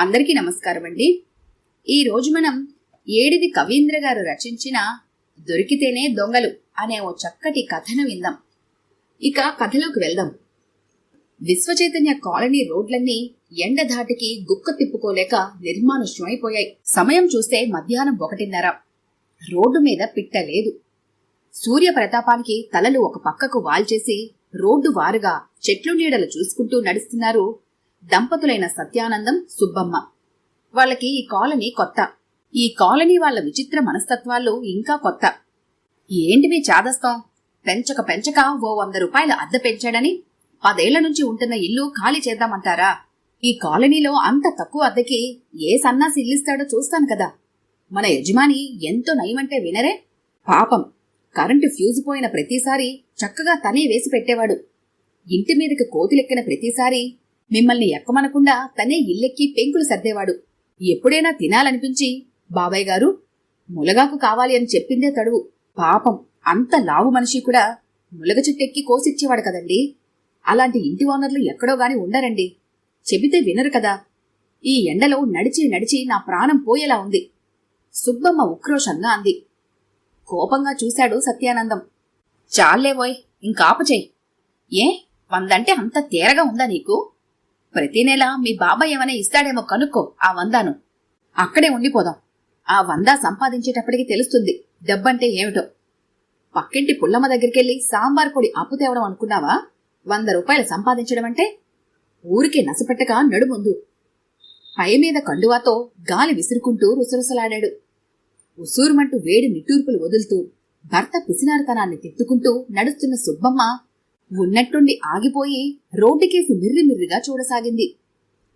అందరికీ నమస్కారం అండి. ఈరోజు మనం ఏడిది కవీంద్ర గారు రచించిన దొరికితేనే దొంగలు అనే ఓ చక్కటి కథను విందాం. ఇక కథలోకి వెళ్దాం. విశ్వచైతన్య కాలనీ రోడ్లన్నీ ఎండధాటికి గుక్క తిప్పుకోలేక నిర్మానుష్యమైపోయాయి. సమయం చూస్తే మధ్యాహ్నం 1:30. రోడ్డు మీద పిట్ట లేదు. సూర్య ప్రతాపానికి తలలు ఒక పక్కకు వాల్చేసి రోడ్డు వారుగా చెట్లు నీడలు చూసుకుంటూ నడుస్తున్నారు దంపతులైన సత్యానందం, సుబ్బమ్మ. వాళ్ళకి ఈ కాలనీ కొత్త. ఈ కాలనీ వాళ్ల విచిత్ర మనస్తత్వాలు ఇంకా కొత్త. ఏంటి మీ చాదస్తం? పెంచక ఓ 100 రూపాయల అద్దె పెంచాడని 10 ఏళ్ల నుంచి ఉంటున్న ఇల్లు ఖాళీ చేద్దామంటారా? ఈ కాలనీలో అంత తక్కువ అద్దెకి ఏ సన్నాసి ఇల్లిస్తాడో చూస్తాను కదా. మన యజమాని ఎంతో నయమంటే వినరే. పాపం, కరెంటు ఫ్యూజు పోయిన ప్రతిసారి చక్కగా తనే వేసి పెట్టేవాడు. ఇంటి మీదకి కోతులెక్కిన ప్రతిసారి మిమ్మల్ని ఎక్కమనకుండా తనే ఇల్లెక్కి పెంకులు సర్దేవాడు. ఎప్పుడైనా తినాలనిపించి బాబాయ్ గారు ములగాకు కావాలి అని చెప్పిందే తడువు. పాపం, అంత లావు మనిషి కూడా ములగ చెట్టెక్కి కోసిచ్చేవాడు కదండి. అలాంటి ఇంటి ఓనర్లు ఎక్కడో గాని ఉండరండి. చెబితే వినరు కదా. ఈ ఎండలో నడిచి నా ప్రాణం పోయేలా ఉంది, సుబ్బమ్మ ఉక్రోషంగా అంది. కోపంగా చూశాడు సత్యానందం. చాలేవోయ్, ఇంకాపచేయ్. ఏ 100 అంటే అంత తేరగా ఉందా నీకు? ప్రతి నెల మీ బాబాయ్ ఏమైనా ఇస్తాడేమో కనుక్కో ఆ 100ను. అక్కడే ఉండిపోదాం. ఆ 100 సంపాదించేటప్పటికి తెలుస్తుంది డబ్బంటే ఏమిటో. పక్కింటి పుల్లమ్మ దగ్గరికెళ్ళి సాంబార్ పొడి అప్పు తేవడం అనుకున్నావా? 100 రూపాయలు సంపాదించడం అంటే? ఊరికే నసపెట్టక నడుముందు. పై మీద కండువాతో గాలి విసురుకుంటూ రుసరుసలాడాడు. ఉసూరుమంటూ వేడి నిట్టూర్పులు వదులుతూ భర్త పిసినారితనాన్ని తిట్టుకుంటూ నడుస్తున్న సుబ్బమ్మ ఉన్నట్టుండి ఆగిపోయి రోడ్డుకేసి మిర్రిమిర్రిగా చూడసాగింది.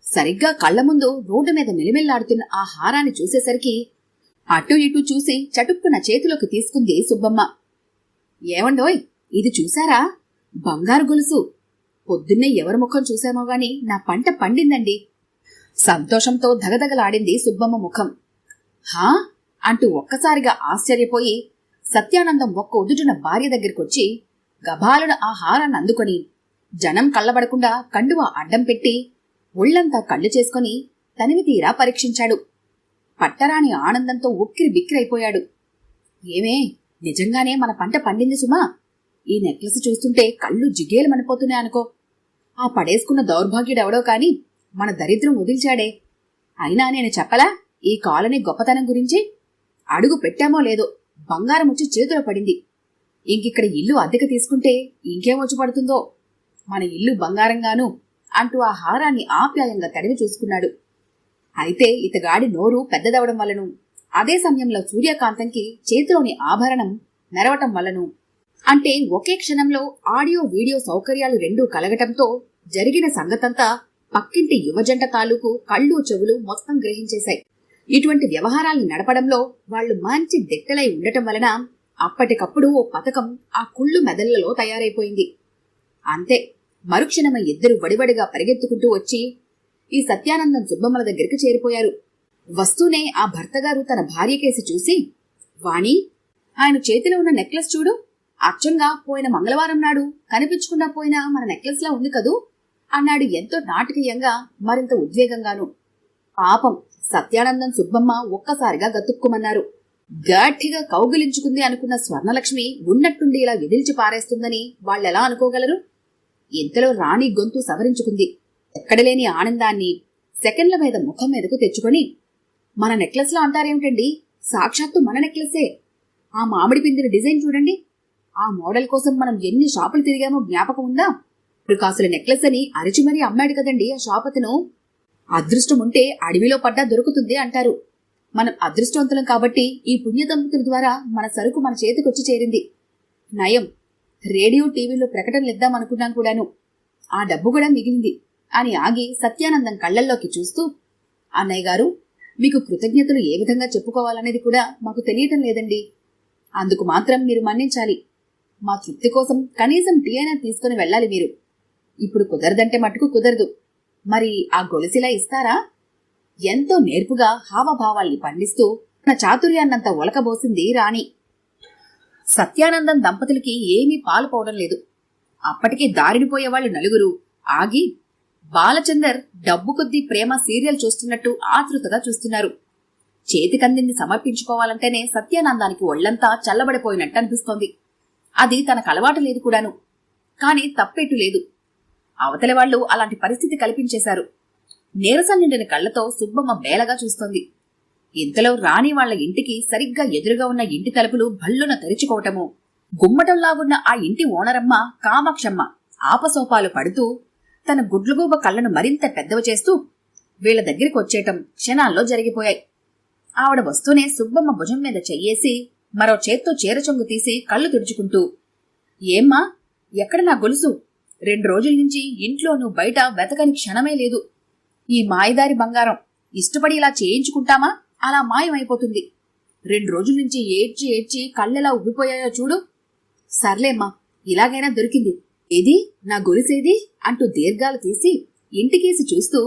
సరిగ్గా కళ్ల ముందు రోడ్డు మీద మెలిమెల్లాడుతున్న ఆ హారాన్ని చూసేసరికి అటూ ఇటూ చూసి చటుక్కున చేతిలోకి తీసుకుంది సుబ్బమ్మ. ఏవండోయ్, ఇది చూశారా? బంగారు గొలుసు. పొద్దున్నే ఎవరి ముఖం చూశామో గాని నా పంట పండిందండి. సంతోషంతో దగదగలాడింది సుబ్బమ్మ ముఖం. హా అంటూ ఒక్కసారిగా ఆశ్చర్యపోయి సత్యానందం ఒక్క ఉదుటున భార్య దగ్గరికొచ్చి గభాలను ఆ హారాన్ని అందుకొని జనం కళ్ళబడకుండా కండువా అడ్డం పెట్టి ఒళ్లంతా కళ్ళు చేసుకుని తనివి తీరా పరీక్షించాడు. పట్టరాని ఆనందంతో ఉక్కిరి బిక్కిరైపోయాడు. ఏమే, నిజంగానే మన పంట పండింది సుమా. ఈ నెక్లెస్ చూస్తుంటే కళ్ళు జిగేలమనిపోతున్నాయి అనుకో. ఆ పడేసుకున్న దౌర్భాగ్యుడెవడో కాని మన దరిద్రం వదిల్చాడే. అయినా నేను చెప్పలా ఈ కాలనీ గొప్పతనం గురించి? అడుగు పెట్టామో లేదో బంగారం వచ్చి చేతిలో పడింది. ఇంకిక్కడ ఇల్లు అద్దెకు తీసుకుంటే ఇంకేం వచ్చి పడుతుందో. మన ఇల్లు బంగారంగాను అంటూ ఆ హారాన్ని ఆప్యాయంగా తడివి చూసుకున్నాడు. అయితే ఇతగాడి నోరు పెద్దదవడం వల్లను, అదే సమయంలో సూర్యకాంతంకి చేతిలోని ఆభరణం నెరవటం వల్లను, అంటే ఒకే క్షణంలో ఆడియో వీడియో సౌకర్యాలు రెండూ కలగటంతో జరిగిన సంగతంతా పక్కింటి యువజంట తాలూకు కళ్ళు చెవులు మొత్తం గ్రహించేశాయి. ఇటువంటి వ్యవహారాల్ని నడపడంలో వాళ్లు మంచి దిట్టలై ఉండటం వలన అప్పటికప్పుడు ఓ పథకం ఆ కుళ్ళు మెదళ్లలో తయారైపోయింది. అంతే, మరుక్షణమ ఇద్దరు వడివడిగా పరిగెత్తుకుంటూ వచ్చి ఈ సత్యానందం సుబ్బమ్మల దగ్గరికి చేరిపోయారు. వస్తూనే ఆ భర్తగారు తన భార్యకేసి చూసి, వాణి, ఆయన చేతిలో ఉన్న నెక్లెస్ చూడు. అచ్చంగా పోయిన మంగళవారం నాడు కనిపించకుండా పోయిన మన నెక్లెస్ లా ఉంది కదూ అన్నాడు ఎంతో నాటకీయంగా, మరింత ఉద్వేగంగాను. పాపం సత్యానందం సుబ్బమ్మ ఒక్కసారిగా గతుక్కుమన్నారు. గట్టిగా కౌగిలించుకుంది అనుకున్న స్వర్ణలక్ష్మి ఉన్నట్టుండి ఇలా విదిల్చి పారేస్తుందని వాళ్ళెలా అనుకోగలరు? ఇంతలో రాణి గొంతు సవరించుకుంది. ఎక్కడలేని ఆనందాన్ని సెకండ్ల మీద ముఖం మీదకు తెచ్చుకొని, మన నెక్లెస్ లా అంటారేమిటండి? సాక్షాత్తు మన నెక్లెస్సే. ఆ మామిడి పిందిరి డిజైన్ చూడండి. ఆ మోడల్ కోసం మనం ఎన్ని షాపులు తిరిగామో జ్ఞాపకం ఉందా? 100 కాసుల నెక్లెస్ అని అరిచి మరీ అమ్మాడు కదండి ఆ షాపతను. అదృష్టం ఉంటే అడవిలో పడ్డా దొరుకుతుంది అంటారు. మనం అదృష్టవంతులం కాబట్టి ఈ పుణ్య దంపతుల ద్వారా మన సరుకు మన చేతికొచ్చి చేరింది. నయం, రేడియో టీవీలో ప్రకటనలు ఇద్దామనుకున్నాం కూడాను. ఆ డబ్బు కూడా మిగిలింది అని ఆగి సత్యానందం కళ్లల్లోకి చూస్తూ, అన్నయ్య గారు, మీకు కృతజ్ఞతలు ఏ విధంగా చెప్పుకోవాలనేది కూడా మాకు తెలియటం లేదండి. అందుకు మాత్రం మీరు మన్నించాలి. మా తృప్తి కోసం కనీసం టీ అయినా తీసుకుని వెళ్ళాలి మీరు. ఇప్పుడు కుదరదంటే మటుకు కుదరదు. మరి ఆ గొలుసిలా ఇస్తారా? ఎంతో నేర్పుగా హావభావాల్ని పండిస్తూ తన చాతుర్యాన్నంతా ఒలకబోసింది రాణి. సత్యానందం దంపతులకి ఏమీ పాలు పోవడం లేదు. అప్పటికి దారినిపోయేవాళ్లు నలుగురు ఆగి బాలచందర్ డబ్బు కొద్దీ ప్రేమ సీరియల్ చూస్తున్నట్టు ఆతృతగా చూస్తున్నారు. చేతికందింది సమర్పించుకోవాలంటేనే సత్యానందానికి ఒళ్లంతా చల్లబడిపోయినట్టు అనిపిస్తోంది. అది తనకు అలవాటు లేదు కూడాను. కాని తప్పెట్టు లేదు. అవతలి వాళ్లు అలాంటి పరిస్థితి కల్పించేశారు. నీరసం నిండిన కళ్లతో సుబ్బమ్మ బేలగా చూస్తోంది. ఇంతలో రాణి వాళ్ల ఇంటికి సరిగ్గా ఎదురుగా ఉన్న ఇంటి తలుపులు భల్లున తెరుచుకోవటము, గుమ్మటంలాగున్న ఆ ఇంటి ఓనరమ్మ కామాక్షమ్మ ఆపసోపాలు పడుతూ తన గుడ్లుగూబ కళ్లను మరింత పెద్దవి చేస్తూ వీళ్ల దగ్గరికి వచ్చేయటం క్షణాల్లో జరిగిపోయాయి. ఆవిడ వస్తూనే సుబ్బమ్మ భుజం మీద చెయ్యేసి మరో చేత్తో చీరచొంగు తీసి కళ్ళు తుడుచుకుంటూ, ఏమ్మా, ఎక్కడ నా గొలుసు? 2 రోజుల నుంచి ఇంట్లోనూ బయట వెతకని క్షణమే లేదు. ఈ మాయదారి బంగారం ఇష్టపడి ఇలా చేయించుకుంటామా అలా మాయమైపోతుంది. 2 రోజుల నుంచి ఏడ్చి ఏడ్చి కళ్ళెలా ఉబ్బిపోయాయో చూడు. సర్లేమ్మా, ఇలాగైనా దొరికింది. ఏది నా గొలుసేది అంటూ దీర్ఘాలు తీసి ఇంటికేసి చూస్తూ,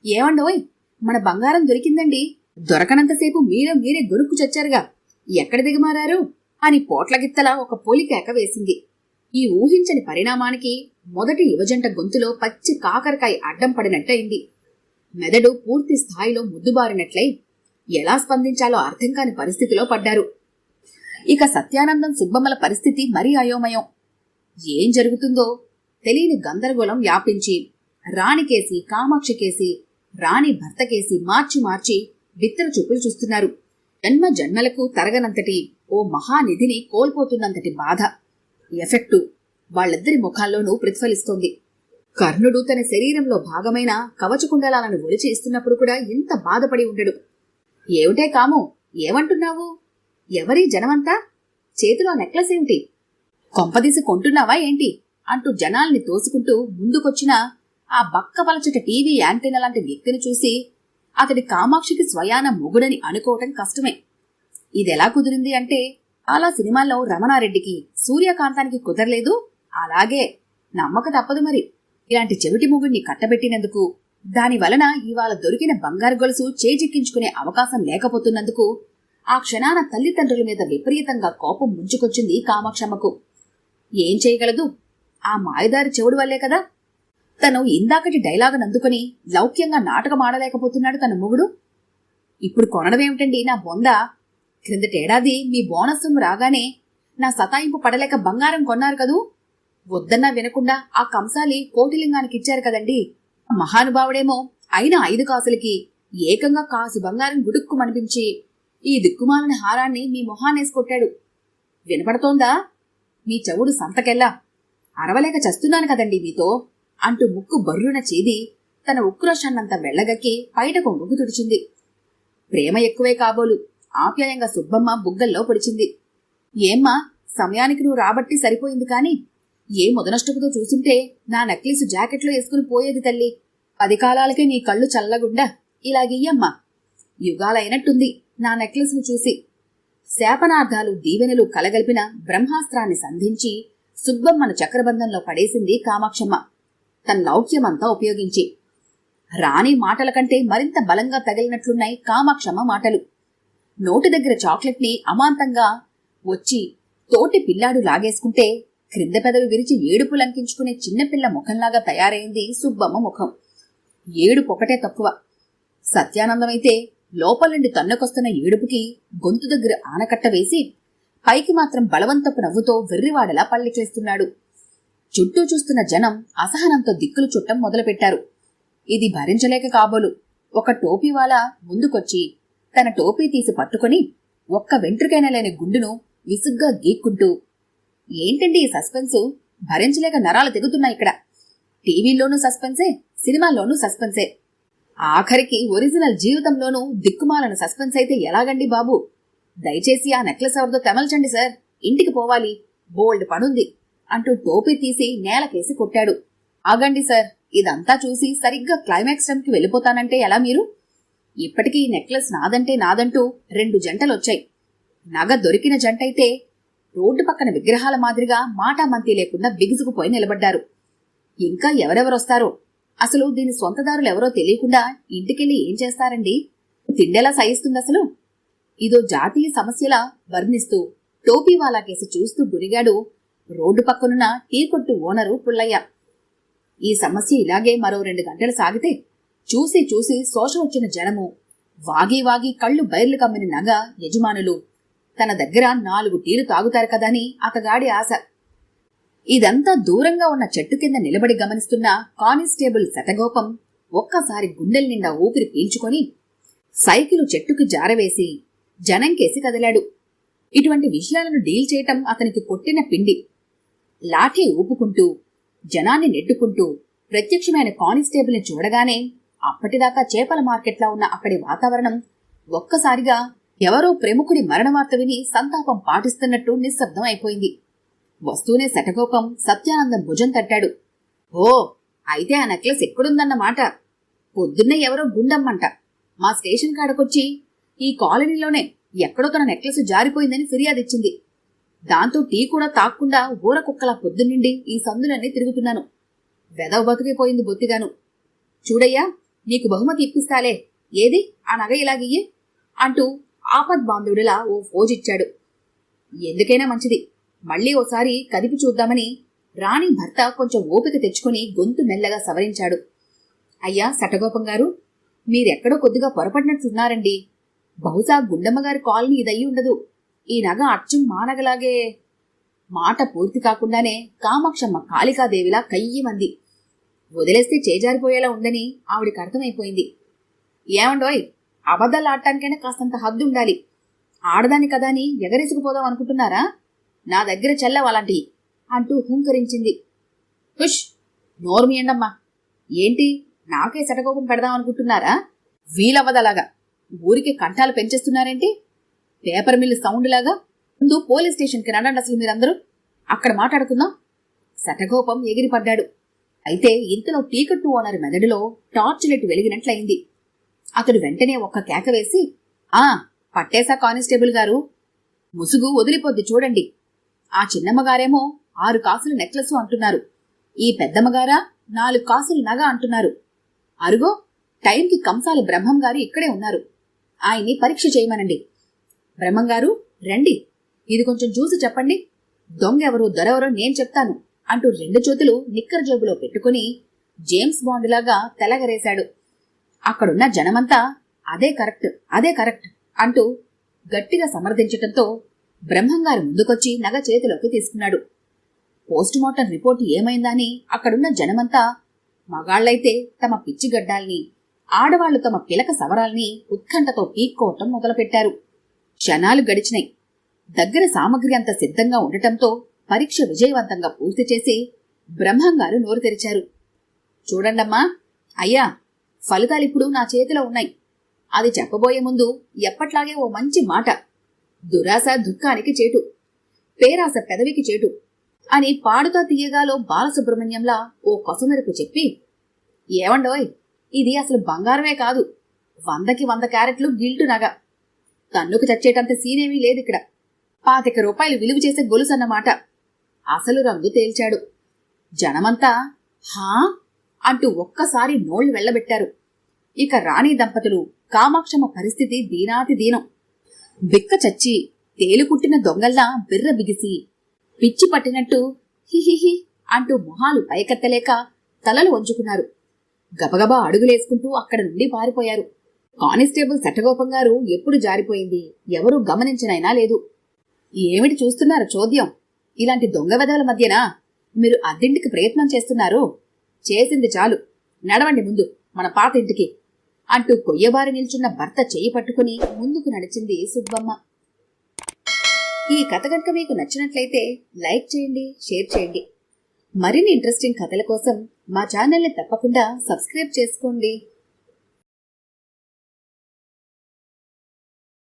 ఏమండోయ్, మన బంగారం దొరికిందండి. దొరకనంతసేపు మీరే గొరుక్కు చచ్చారుగా, ఎక్కడ దిగమారారు అని పోట్లగిత్తలా ఒక పోలికేక వేసింది. ఈ ఊహించని పరిణామానికి మొదటి యువజంట గొంతులో పచ్చి కాకరకాయ అడ్డం పడినట్టయింది. మెదడు పూర్తి స్థాయిలో ముద్దుబారినట్లై ఎలా స్పందించాలో అర్థం కాని పరిస్థితిలో పడ్డారు. ఇక సత్యానందం సుబ్బమ్మల పరిస్థితి మరీ అయోమయం. ఏం జరుగుతుందో తెలియని గందరగోళం వ్యాపించి రాణికేసి, కామాక్షికేసి, రాణి భర్తకేసి మార్చి మార్చి బిత్తర చూపులు చూస్తున్నారు. జన్మ జన్మలకు తరగనంతటి ఓ మహానిధిని కోల్పోతున్నంతటి బాధ ఎఫెక్టు వాళ్ళిద్దరి ముఖాల్లోనూ ప్రతిఫలిస్తోంది. కర్ణుడు తన శరీరంలో భాగమైన కవచకుండలాలను ఒలిచి ఇస్తున్నప్పుడు కూడా ఇంత బాధపడి ఉండడు. ఏమిటే కాము, ఏమంటున్నావు? ఎవరీ జనమంతా? చేతిలో నెక్లెస్ ఏమిటి? కొంపదీసి కొంటున్నావా ఏంటి అంటూ జనాల్ని తోసుకుంటూ ముందుకొచ్చిన ఆ బక్కపలచట టీవీ యాంటెనా లాంటి వ్యక్తిని చూసి అతడి కామాక్షికి స్వయాన మొగుడని అనుకోవటం కష్టమే. ఇదెలా కుదిరింది అంటే, అలా సినిమాల్లో రమణారెడ్డికి సూర్యకాంతానికి కుదరలేదు, అలాగే నమ్మక తప్పదు మరి. ఇలాంటి చెవిటి మొగుడిని కట్టబెట్టినందుకు, దాని వలన ఇవాళ దొరికిన బంగారు గొలుసు చేజిక్కించుకునే అవకాశం లేకపోతున్నందుకు ఆ క్షణాన తల్లిదండ్రుల మీద విపరీతంగా కోపం ముంచుకొచ్చింది కామాక్షమ్మకు. ఏం చేయగలదు? ఆ మాయదారి చెవుడు వల్లే కదా తను ఇందాకటి డైలాగునందుకుని లౌక్యంగా నాటకమాడలేకపోతున్నాడు తన మొగుడు. ఇప్పుడు కొనడమేమిటండి నా బొంద? క్రిందటేడాది మీ బోనస్ రాగానే నా సతాయింపు పడలేక బంగారం కొన్నారు కదూ. వద్దన్నా వినకుండా ఆ కంసాలి కోటిలింగానికిచ్చారు కదండి. మహానుభావుడేమో అయిన 5 కాసులకి ఏకంగా కాసు బంగారం గుడుక్కుమనిపించి ఈ దిక్కుమాలని హారాన్ని మీ మొహాన్నేసుకొట్టాడు. వినపడుతోందా? మీ చెవుడు సంతకెల్లా అరవలేక చస్తున్నాను కదండి మీతో అంటూ ముక్కు బర్రున చేది తన ఉక్రోషాన్నంత వెళ్లగక్కి పైట కొంగుకు తుడిచింది. ప్రేమ ఎక్కువే కాబోలు ఆప్యాయంగా సుబ్బమ్మ బుగ్గల్లో పొడిచింది. ఏమ్మా, సమయానికి నువ్వు రాబట్టి సరిపోయింది కాని ఏ ముదనష్టపుతో చూసుంటే నా నెక్లెస్ జాకెట్లో వేసుకుని పోయేది తల్లి. 10 కాలాలకే నీ కళ్ళు చల్లగుండా ఇలాగియ్యమ్మా. యుగాలైనట్టుంది నా నెక్లెస్ ను చూసి. శాపనార్థాలు దీవెనలు కలగలిపిన బ్రహ్మాస్త్రాన్ని సంధించి సుబ్బమ్మను చక్రబంధంలో పడేసింది కామాక్షమ్మ తన లౌక్యమంతా ఉపయోగించి. రాణి మాటల కంటే మరింత బలంగా తగిలినట్లున్నాయి కామాక్షమ్మ మాటలు. నోటి దగ్గర చాక్లెట్ ని అమాంతంగా వచ్చి తోటి పిల్లాడు లాగేసుకుంటే క్రింద పెదవి విరిచి ఏడుపు లంకించుకునే చిన్నపిల్ల ముఖంలాగా తయారైంది సుబ్బమ్మ ముఖం. ఏడుపొకటే తక్కువ. సత్యానందమైతే లోపల నుండి తన్నకొస్తున్న ఏడుపుకి గొంతు దగ్గర ఆనకట్ట వేసి పైకి మాత్రం బలవంతపు నవ్వుతో వెర్రివాడలా పళ్ళికేస్తున్నాడు. చుట్టూ చూస్తున్న జనం అసహనంతో దిక్కులు చుట్టం మొదలుపెట్టారు. ఇది భరించలేక కాబోలు ఒక టోపీవాలా ముందుకొచ్చి తన టోపీ తీసి పట్టుకుని ఒక్క వెంట్రుకైనా లేని గుండును విసుగ్గా గీక్కుంటూ, ఏంటండి ఈ సస్పెన్సు? భరించలేక నరాలు తెగుతున్నాయి ఇక్కడ. టీవీల్లోనూ సస్పెన్సే, సినిమాల్లోనూ సస్పెన్సే. ఆఖరికి ఒరిజినల్ జీవితంలోనూ దిక్కుమాలను సస్పెన్స్ అయితే ఎలాగండి బాబు? దయచేసి ఆ నెక్లెస్ ఎవరిదో తెమల్చండి సార్, ఇంటికి పోవాలి, బోల్డ్ పనుంది అంటూ టోపీ తీసి నేలకేసి కొట్టాడు. ఆగండి సార్, ఇదంతా చూసి సరిగ్గా క్లైమాక్స్ టైంకి వెళ్ళిపోతానంటే ఎలా మీరు? ఇప్పటికీ ఈ నెక్లెస్ నాదంటే నాదంటూ 2 జంటలొచ్చాయి. నగ దొరికిన జంటైతే రోడ్డు పక్కన విగ్రహాల మాదిరిగా మాటామంతి లేకుండా బిగుసుకుపోయి నిలబడ్డారు. ఇంకా ఎవరెవరొస్తారో? అసలు దీని సొంతదారులెవరో తెలియకుండా ఇంటికెళ్ళి ఏం చేస్తారండి? తిండెలా సహిస్తుంది అసలు? ఇదో జాతీయ సమస్యలా వర్ణిస్తూ టోపీవాలా కేసి చూస్తూ గురిగాడు రోడ్డు పక్కనున్న టీ కొట్టు ఓనరు పుల్లయ్య. ఈ సమస్య ఇలాగే మరో 2 గంటలు సాగితే చూసి చూసి శోష వచ్చిన జనము, వాగి వాగి కళ్ళు బైర్లు కమ్మిన నగ యజమానులు తన దగ్గర 4 టీలు తాగుతారు కదని అతగాడి ఆశ. ఇదంతా దూరంగా ఉన్న చెట్టు కింద నిలబడి గమనిస్తున్న కానిస్టేబుల్ శతగోపం ఒక్కసారి గుండెల నిండా ఊపిరి పీల్చుకొని సైకిలు చెట్టుకి జారవేసి జనంకేసి కదిలాడు. ఇటువంటి విషయాలను డీల్ చేయటం అతనికి కొట్టిన పిండి. లాఠీ ఊపుకుంటూ జనాన్ని నెట్టుకుంటూ ప్రత్యక్షమైన కానిస్టేబుల్ని చూడగానే అప్పటిదాకా చేపల మార్కెట్లా ఉన్న అక్కడి వాతావరణం ఒక్కసారిగా ఎవరో ప్రముఖుడి మరణ వార్త విని సంతాపం పాటిస్తున్నట్టు నిశ్శబ్దం అయిపోయింది. వస్తూనే శటగోపం సత్యానందం భుజం తట్టాడు. ఓ, అయితే ఆ నెక్లెస్ ఎక్కడుందన్నమాట. పొద్దున్నే ఎవరో గుండమ్మంట మా స్టేషన్ కాడకొచ్చి ఈ కాలనీలోనే ఎక్కడో తన నెక్లెస్ జారిపోయిందని ఫిర్యాదిచ్చింది. దాంతో టీ కూడా తాక్కుండా ఊర కుక్కలా పొద్దున్నిండి ఈ సందులన్నీ తిరుగుతున్నాను. వెదవ బతికిపోయింది బొత్తిగాను. చూడయ్యా, నీకు బహుమతి ఇప్పిస్తాలే, ఏది ఆ నగ ఇలాగియ్యి అంటూ ఆపద్బాంధవుడిలా ఓ ఫోజిచ్చాడు. ఎందుకైనా మంచిది, మళ్లీ ఓసారి కదిపి చూద్దామని రాణి భర్త కొంచెం ఓపిక తెచ్చుకుని గొంతు మెల్లగా సవరించాడు. అయ్యా శటగోపం గారు, మీరెక్కడో కొద్దిగా పొరపడినట్లున్నారండి. బహుశా గుండమ్మగారి కాలనీ ఇదయ్యి ఉండదు. ఈ నగ అచ్చం మానగలాగే. మాట పూర్తి కాకుండానే కామాక్షమ్మ కాళికాదేవిలా కయ్యమంది. వదిలేస్తే చేజారిపోయేలా ఉందని ఆవిడికి అర్థమైపోయింది. ఏమండోయ్, అబద్ధాలు ఆడటానికైనా కాస్తంత హద్దుండాలి. ఆడదాని కదా అని ఎగరేసుకుపోదాం అనుకుంటున్నారా? నా దగ్గర చెల్లవు అలాంటివి అంటూ హుంకరించింది. హుష్, నోర్మియండమ్మా. ఏంటి, నాకే శటకోపం పెడదామనుకుంటున్నారా? వీలవ్వదలాగా ఊరికి కంఠాలు పెంచేస్తున్నారేంటి? పేపర్ మిల్లు సౌండ్ లాగా. ముందు పోలీస్ స్టేషన్కి రండి అసలు మీరందరూ, అక్కడ మాట్లాడుకుందాం. శటగోపం ఎగిరిపడ్డాడు. అయితే ఇంతలో టీకట్టు ఓనర్ మెదడులో టార్చ్ లైట్ వెలిగినట్లయింది. అతడు వెంటనే ఒక్క కేక వేసి, ఆ పట్టేశా కానిస్టేబుల్ గారు, ముసుగు వదిలిపోద్ది చూడండి. ఆ చిన్నమ్మగారేమో 6 కాసుల నెక్లెస్ అంటున్నారు, ఈ పెద్దమ్మగారా 4 కాసుల నగ అంటున్నారు. అరుగో టైంకి కంసాలి బ్రహ్మం గారు ఇక్కడే ఉన్నారు, ఆయన్ని పరీక్ష చేయమనండి. బ్రహ్మంగారు రండి, ఇది కొంచెం చూసి చెప్పండి. దొంగెవరో దొరెవరో నేను చెప్తాను అంటూ 2 చేతులు నిక్కర జేబులో పెట్టుకుని జేమ్స్ బాండ్లాగా తెలగరేశాడు. అక్కడున్న జనమంతా అదే కరెక్ట్ అంటూ గట్టిగా సమర్థించటంతో బ్రహ్మంగారు ముందుకొచ్చి నగ చేతిలోకి తీసుకున్నాడు. పోస్టుమార్టం రిపోర్టు ఏమైందా అని అక్కడున్న జనమంతా మగాళ్లైతే తమ పిచ్చిగడ్డాల్ని, ఆడవాళ్లు తమ పిలక సవరాల్ని ఉత్కంఠతో పీక్కోవటం మొదలుపెట్టారు. క్షణాలు గడిచినాయి. దగ్గర సామగ్రి అంత సిద్ధంగా ఉండటంతో పరీక్ష విజయవంతంగా పూర్తి చేసి బ్రహ్మంగారు నోరు తెరిచారు. చూడండమ్మా, అయ్యా, ఫలితాలిప్పుడు నా చేతిలో ఉన్నాయి. అది చెప్పబోయే ముందు ఎప్పట్లాగే ఓ మంచి మాట. దురాశ దుఃఖానికి చేటు, పేరాశ పెదవికి చేటు అని పాడుతా తీయగాలో బాలసుబ్రహ్మణ్యంలా ఓ కొసమెరుపు చెప్పి, ఏవండోయ్, ఇది అసలు బంగారమే కాదు, 100కి 100 క్యారెట్లు గిల్టు నగ. తన్నుకు చచ్చేటంత సీనేమీ లేదిక్కడ. 25 రూపాయలు విలువ చేసే గొలుసన్నమాట. అసలు రంగు తేల్చాడు. జనమంతా హా అంటూ ఒక్కసారి నోళ్లు వెళ్లబెట్టారు. ఇక రాణి దంపతులు కామాక్షమ్మ పరిస్థితి దీనాతి దీనం. బిక్క చచ్చి తేలుకుట్టిన దొంగల్లా బిర్ర బిగిసి పిచ్చి పట్టినట్టు హిహిహి అంటూ మొహాలు పైకెత్తలేక తలలు వంచుకున్నారు. గబగబా అడుగులేసుకుంటూ అక్కడ నుండి పారిపోయారు. కానిస్టేబుల్ శటగోపం గారు ఎప్పుడు జారిపోయింది ఎవరూ గమనించనైనా లేదు. ఏమిటి చూస్తున్నారు చోద్యం? ఇలాంటి దొంగ వెధవల మధ్యనా మీరు అద్దెంటికి ప్రయత్నం చేస్తున్నారు? చేసింది చాలు, నడవండి ముందు మన పాత ఇంటికి అంటూ కొయ్యబారి నిల్చున్న భర్త చెయ్యి పట్టుకుని ముందుకు నడిచింది సుబ్బమ్మ. ఈ కథ కనుక మీకు నచ్చినట్లయితే లైక్ చేయండి, షేర్ చేయండి. మరిన్ని ఇంట్రెస్టింగ్ కథల కోసం మా ఛానల్ని తప్పకుండా సబ్స్క్రైబ్ చేసుకోండి.